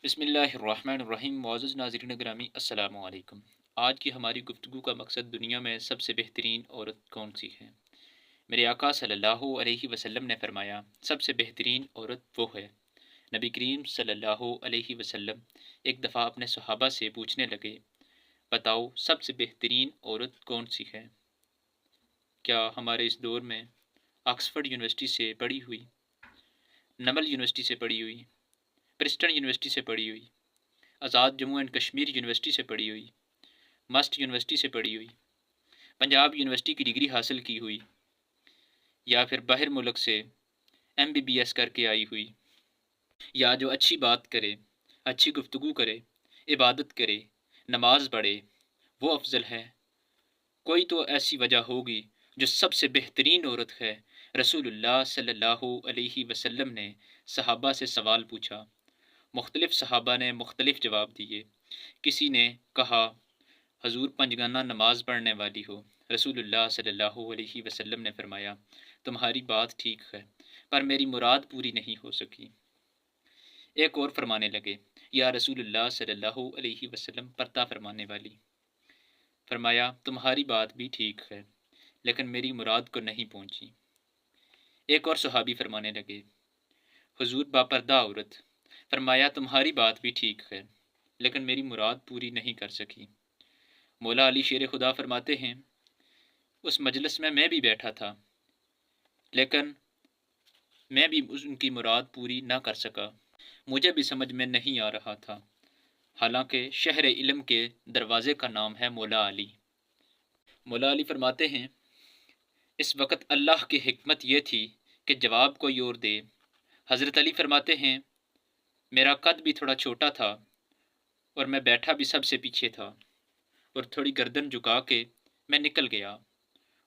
بسم اللہ الرحمن الرحیم، معزز ناظرین گرامی، السلام علیکم۔ آج کی ہماری گفتگو کا مقصد دنیا میں سب سے بہترین عورت کون سی ہے۔ میرے آقا صلی اللہ علیہ وسلم نے فرمایا، سب سے بہترین عورت وہ ہے۔ نبی کریم صلی اللہ علیہ وسلم ایک دفعہ اپنے صحابہ سے پوچھنے لگے، بتاؤ سب سے بہترین عورت کون سی ہے؟ کیا ہمارے اس دور میں آکسفورڈ یونیورسٹی سے پڑھی ہوئی، نمل یونیورسٹی سے پڑھی ہوئی، پرسٹن یونیورسٹی سے پڑھی ہوئی، آزاد جموں اینڈ کشمیر یونیورسٹی سے پڑھی ہوئی، مسٹ یونیورسٹی سے پڑھی ہوئی، پنجاب یونیورسٹی کی ڈگری حاصل کی ہوئی، یا پھر باہر ملک سے MBBS کر کے آئی ہوئی، یا جو اچھی بات کرے، اچھی گفتگو کرے، عبادت کرے، نماز پڑھے، وہ افضل ہے؟ کوئی تو ایسی وجہ ہوگی جو سب سے بہترین عورت ہے۔ رسول اللہ صلی اللہ علیہ وسلم نے صحابہ سے سوال پوچھا، مختلف صحابہ نے مختلف جواب دیے۔ کسی نے کہا، حضور پنجگانہ نماز پڑھنے والی ہو۔ رسول اللہ صلی اللہ علیہ وسلم نے فرمایا، تمہاری بات ٹھیک ہے، پر میری مراد پوری نہیں ہو سکی۔ ایک اور فرمانے لگے، یا رسول اللہ صلی اللہ علیہ وسلم پردہ فرمانے والی۔ فرمایا، تمہاری بات بھی ٹھیک ہے، لیکن میری مراد کو نہیں پہنچی۔ ایک اور صحابی فرمانے لگے، حضور باپردہ عورت۔ فرمایا، تمہاری بات بھی ٹھیک ہے، لیکن میری مراد پوری نہیں کر سکی۔ مولا علی شیر خدا فرماتے ہیں، اس مجلس میں بھی بیٹھا تھا، لیکن میں بھی ان کی مراد پوری نہ کر سکا۔ مجھے بھی سمجھ میں نہیں آ رہا تھا، حالانکہ شہر علم کے دروازے کا نام ہے مولا علی۔ مولا علی فرماتے ہیں، اس وقت اللہ کی حکمت یہ تھی کہ جواب کوئی اور دے۔ حضرت علی فرماتے ہیں، میرا قد بھی تھوڑا چھوٹا تھا اور میں بیٹھا بھی سب سے پیچھے تھا، اور تھوڑی گردن جھکا کے میں نکل گیا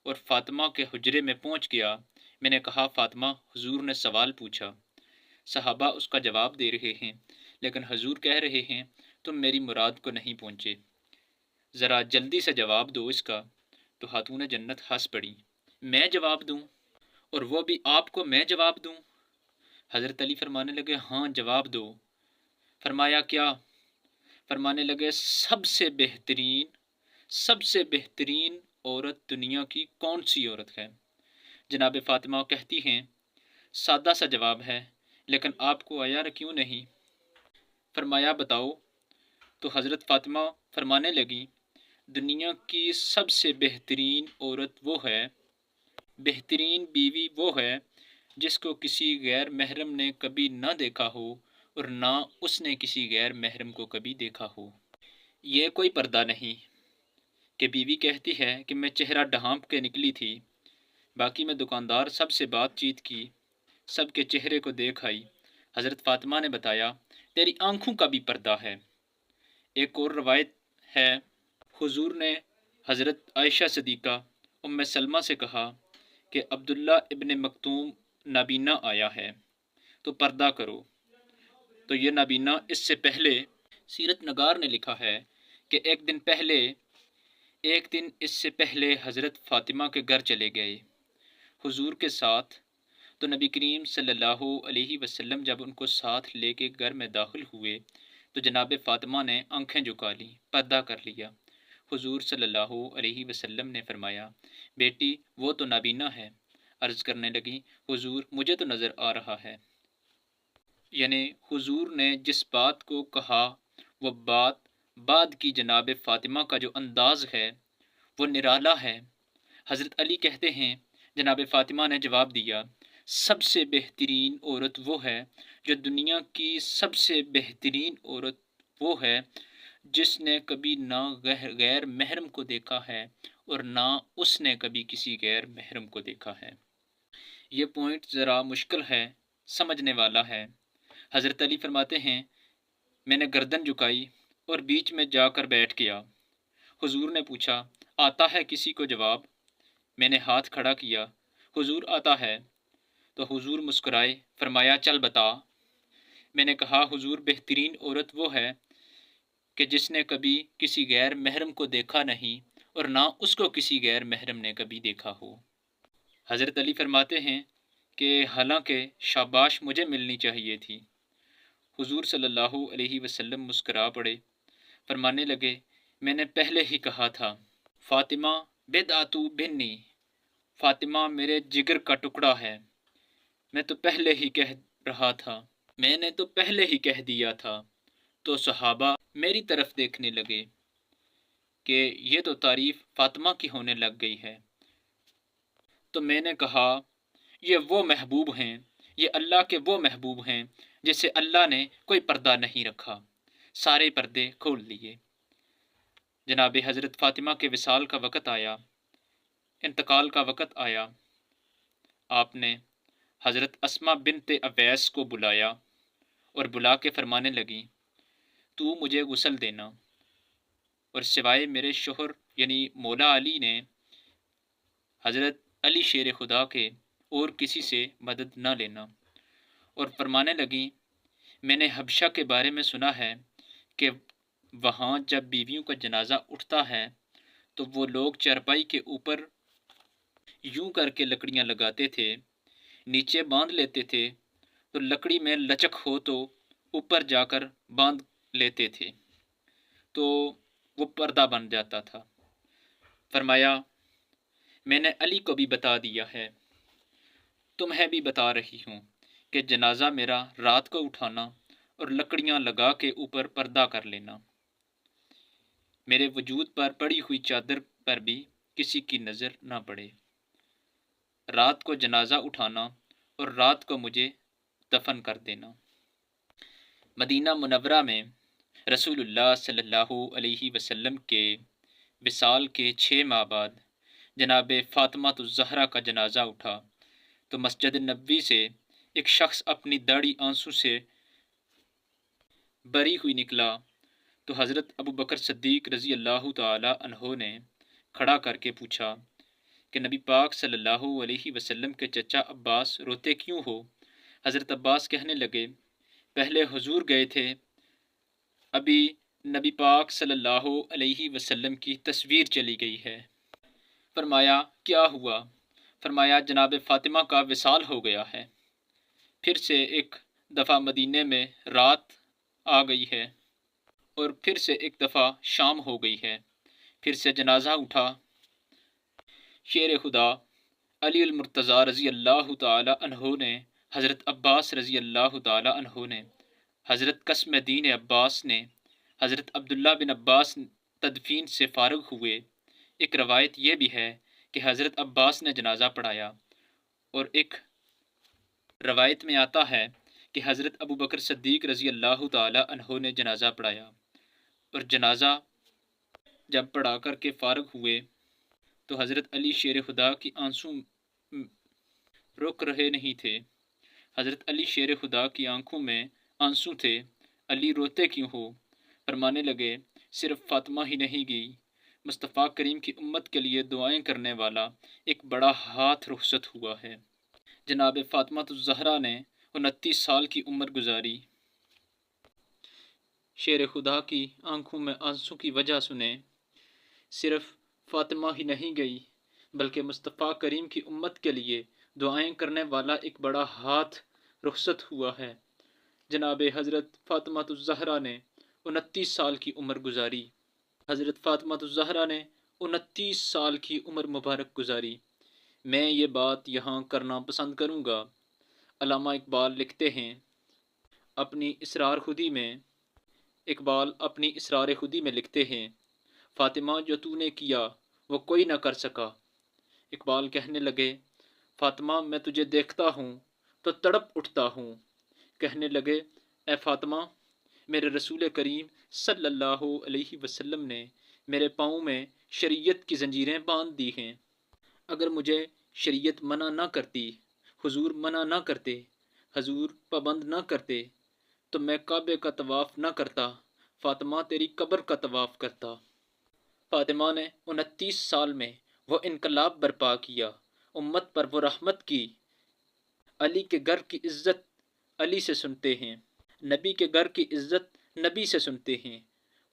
اور فاطمہ کے حجرے میں پہنچ گیا۔ میں نے کہا، فاطمہ، حضور نے سوال پوچھا، صحابہ اس کا جواب دے رہے ہیں، لیکن حضور کہہ رہے ہیں تم میری مراد کو نہیں پہنچے، ذرا جلدی سے جواب دو اس کا۔ تو خاتون جنت ہنس پڑی، میں جواب دوں؟ اور وہ بھی آپ کو میں جواب دوں؟ حضرت علی فرمانے لگے، ہاں جواب دو۔ فرمایا، کیا؟ فرمانے لگے، سب سے بہترین عورت دنیا کی کون سی عورت ہے؟ جناب فاطمہ کہتی ہیں، سادہ سا جواب ہے، لیکن آپ کو آیا کیوں نہیں؟ فرمایا، بتاؤ۔ تو حضرت فاطمہ فرمانے لگی، دنیا کی سب سے بہترین عورت وہ ہے، بہترین بیوی وہ ہے جس کو کسی غیر محرم نے کبھی نہ دیکھا ہو اور نہ اس نے کسی غیر محرم کو کبھی دیکھا ہو۔ یہ کوئی پردہ نہیں کہ بیوی کہتی ہے کہ میں چہرہ ڈھانپ کے نکلی تھی، باقی میں دکاندار سب سے بات چیت کی، سب کے چہرے کو دیکھ آئی۔ حضرت فاطمہ نے بتایا، تیری آنکھوں کا بھی پردہ ہے۔ ایک اور روایت ہے، حضور نے حضرت عائشہ صدیقہ ام سلمہ سے کہا کہ عبداللہ ابن مکتوم نابینا آیا ہے، تو پردہ کرو۔ تو یہ نابینا اس سے پہلے سیرت نگار نے لکھا ہے کہ ایک دن اس سے پہلے حضرت فاطمہ کے گھر چلے گئے حضور کے ساتھ، تو نبی کریم صلی اللہ علیہ وسلم جب ان کو ساتھ لے کے گھر میں داخل ہوئے تو جناب فاطمہ نے آنکھیں جھکا لی، پردہ کر لیا۔ حضور صلی اللہ علیہ وسلم نے فرمایا، بیٹی وہ تو نابینا ہے۔ عرض کرنے لگی، حضور مجھے تو نظر آ رہا ہے۔ یعنی حضور نے جس بات کو کہا وہ بات بعد کی جناب فاطمہ کا جو انداز ہے وہ نرالا ہے۔ حضرت علی کہتے ہیں، جناب فاطمہ نے جواب دیا، سب سے بہترین عورت وہ ہے جو دنیا کی سب سے بہترین عورت وہ ہے جس نے کبھی نہ غیر محرم کو دیکھا ہے اور نہ اس نے کبھی کسی غیر محرم کو دیکھا ہے۔ یہ پوائنٹ ذرا مشکل ہے، سمجھنے والا ہے۔ حضرت علی فرماتے ہیں، میں نے گردن جھکائی اور بیچ میں جا کر بیٹھ گیا۔ حضور نے پوچھا، آتا ہے کسی کو جواب؟ میں نے ہاتھ کھڑا کیا، حضور آتا ہے۔ تو حضور مسکرائے، فرمایا، چل بتا۔ میں نے کہا، حضور بہترین عورت وہ ہے کہ جس نے کبھی کسی غیر محرم کو دیکھا نہیں اور نہ اس کو کسی غیر محرم نے کبھی دیکھا ہو۔ حضرت علی فرماتے ہیں کہ حالانکہ شاباش مجھے ملنی چاہیے تھی۔ حضور صلی اللہ علیہ وسلم مسکرا پڑے، فرمانے لگے میں نے پہلے ہی کہا تھا، فاطمہ بدعۃ بنی، فاطمہ میرے جگر کا ٹکڑا ہے، میں تو پہلے ہی کہہ رہا تھا، میں نے تو پہلے ہی کہہ دیا تھا۔ تو صحابہ میری طرف دیکھنے لگے کہ یہ تو تعریف فاطمہ کی ہونے لگ گئی ہے۔ تو میں نے کہا یہ وہ محبوب ہیں، یہ اللہ کے وہ محبوب ہیں جسے اللہ نے کوئی پردہ نہیں رکھا، سارے پردے کھول لیے۔ جناب حضرت فاطمہ کے وصال کا وقت آیا، انتقال کا وقت آیا، آپ نے حضرت اسماء بنت اویس کو بلایا اور بلا کے فرمانے لگی تو مجھے غسل دینا، اور سوائے میرے شوہر یعنی مولا علی نے حضرت علی شیر خدا کے اور کسی سے مدد نہ لینا، اور فرمانے لگی میں نے حبشہ کے بارے میں سنا ہے کہ وہاں جب بیویوں کا جنازہ اٹھتا ہے تو وہ لوگ چارپائی کے اوپر یوں کر کے لکڑیاں لگاتے تھے، نیچے باندھ لیتے تھے، تو لکڑی میں لچک ہو تو اوپر جا کر باندھ لیتے تھے تو وہ پردہ بن جاتا تھا۔ فرمایا میں نے علی کو بھی بتا دیا ہے، تمہیں بھی بتا رہی ہوں کہ جنازہ میرا رات کو اٹھانا اور لکڑیاں لگا کے اوپر پردہ کر لینا، میرے وجود پر پڑی ہوئی چادر پر بھی کسی کی نظر نہ پڑے، رات کو جنازہ اٹھانا اور رات کو مجھے دفن کر دینا۔ مدینہ منورہ میں رسول اللہ صلی اللہ علیہ وسلم کے وصال کے 6 ماہ بعد جناب فاطمہ الزہرا کا جنازہ اٹھا تو مسجد نبوی سے ایک شخص اپنی داڑھی آنسو سے بری ہوئی نکلا تو حضرت ابو بکر صدیق رضی اللہ تعالی عنہ نے کھڑا کر کے پوچھا کہ نبی پاک صلی اللہ علیہ وسلم کے چچا عباس روتے کیوں ہو؟ حضرت عباس کہنے لگے پہلے حضور گئے تھے، ابھی نبی پاک صلی اللہ علیہ وسلم کی تصویر چلی گئی ہے۔ فرمایا کیا ہوا؟ فرمایا جناب فاطمہ کا وصال ہو گیا ہے، پھر سے ایک دفعہ مدینے میں رات آ گئی ہے اور پھر سے ایک دفعہ شام ہو گئی ہے، پھر سے جنازہ اٹھا۔ شیر خدا علی المرتضیٰ رضی اللہ تعالی عنہ نے، حضرت عباس رضی اللہ تعالی عنہ نے، حضرت قسم دین عباس نے، حضرت عبداللہ بن عباس تدفین سے فارغ ہوئے۔ ایک روایت یہ بھی ہے کہ حضرت عباس نے جنازہ پڑھایا، اور ایک روایت میں آتا ہے کہ حضرت ابو بکر صدیق رضی اللہ تعالی عنہ نے جنازہ پڑھایا، اور جنازہ جب پڑھا کر کے فارغ ہوئے تو حضرت علی شیر خدا کی آنسو رک رہے نہیں تھے، حضرت علی شیر خدا کی آنکھوں میں آنسو تھے، علی روتے کیوں ہو؟ فرمانے لگے صرف فاطمہ ہی نہیں گئی، مصطفیٰ کریم کی امت کے لیے دعائیں کرنے والا ایک بڑا ہاتھ رخصت ہوا ہے۔ جناب فاطمہ الزہرا نے 29 سال کی عمر گزاری۔ شیر خدا کی آنکھوں میں آنسو کی وجہ سنے صرف فاطمہ ہی نہیں گئی بلکہ مصطفیٰ کریم کی امت کے لیے دعائیں کرنے والا ایک بڑا ہاتھ رخصت ہوا ہے۔ جناب حضرت فاطمہ الزہرا نے 29 سال کی عمر گزاری۔ حضرت فاطمہ الزہرا نے 29 سال کی عمر مبارک گزاری۔ میں یہ بات یہاں کرنا پسند کروں گا۔ علامہ اقبال لکھتے ہیں اپنی اسرار خودی میں، اقبال اپنی اسرار خودی میں لکھتے ہیں فاطمہ جو تو نے کیا وہ کوئی نہ کر سکا۔ اقبال کہنے لگے فاطمہ میں تجھے دیکھتا ہوں تو تڑپ اٹھتا ہوں، کہنے لگے اے فاطمہ میرے رسول کریم صلی اللہ علیہ وسلم نے میرے پاؤں میں شریعت کی زنجیریں باندھ دی ہیں، اگر مجھے شریعت منع نہ کرتی، حضور منع نہ کرتے، حضور پابند نہ کرتے تو میں کعبے کا طواف نہ کرتا، فاطمہ تیری قبر کا طواف کرتا۔ فاطمہ نے 29 سال میں وہ انقلاب برپا کیا، امت پر وہ رحمت کی۔ علی کے گھر کی عزت علی سے سنتے ہیں، نبی کے گھر کی عزت نبی سے سنتے ہیں۔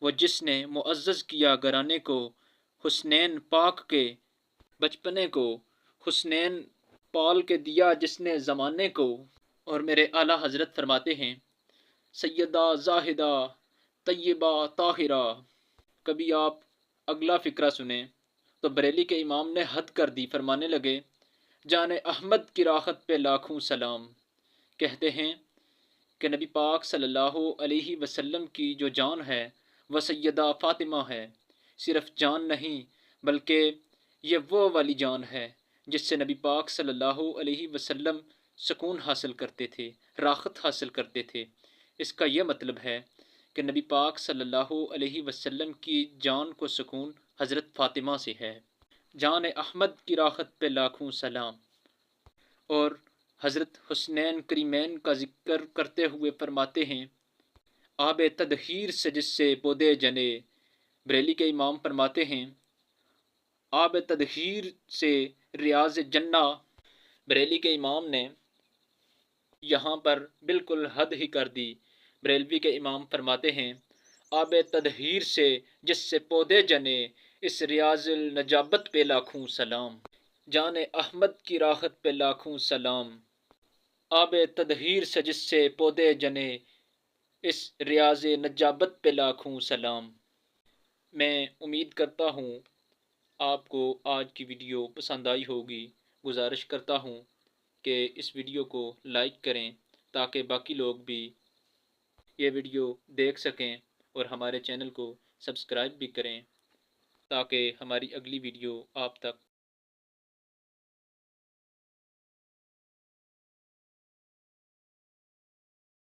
وہ جس نے معزز کیا گھرانے کو، حسنین پاک کے بچپنے کو، حسنین پال کے دیا جس نے زمانے کو۔ اور میرے اعلیٰ حضرت فرماتے ہیں سیدہ زاہدہ طیبہ طاہرہ۔ کبھی آپ اگلا فقرہ سنیں تو بریلی کے امام نے حد کر دی، فرمانے لگے جان احمد کی راحت پہ لاکھوں سلام۔ کہتے ہیں کہ نبی پاک صلی اللہ علیہ وسلم کی جو جان ہے وہ سیدہ فاطمہ ہے۔ صرف جان نہیں بلکہ یہ وہ والی جان ہے جس سے نبی پاک صلی اللہ علیہ وسلم سکون حاصل کرتے تھے، راحت حاصل کرتے تھے۔ اس کا یہ مطلب ہے کہ نبی پاک صلی اللہ علیہ وسلم کی جان کو سکون حضرت فاطمہ سے ہے۔ جان احمد کی راحت پہ لاکھوں سلام۔ اور حضرت حسنین کریمین کا ذکر کرتے ہوئے فرماتے ہیں آب تدہیر سے جس سے پودے جنے۔ بریلی کے امام فرماتے ہیں آب تدہیر سے ریاض جنہ۔ بریلی کے امام نے یہاں پر بالکل حد ہی کر دی۔ بریلوی کے امام فرماتے ہیں آب تدہیر سے جس سے پودے جنے، اس ریاض النجابت پہ لاکھوں سلام۔ جان احمد کی راحت پہ لاکھوں سلام۔ آب تدہیر سے جس سے پودے جنے، اس ریاض نجابت پہ لاکھوں سلام۔ میں امید کرتا ہوں آپ کو آج کی ویڈیو پسند آئی ہوگی۔ گزارش کرتا ہوں کہ اس ویڈیو کو لائک کریں تاکہ باقی لوگ بھی یہ ویڈیو دیکھ سکیں، اور ہمارے چینل کو سبسکرائب بھی کریں تاکہ ہماری اگلی ویڈیو آپ تک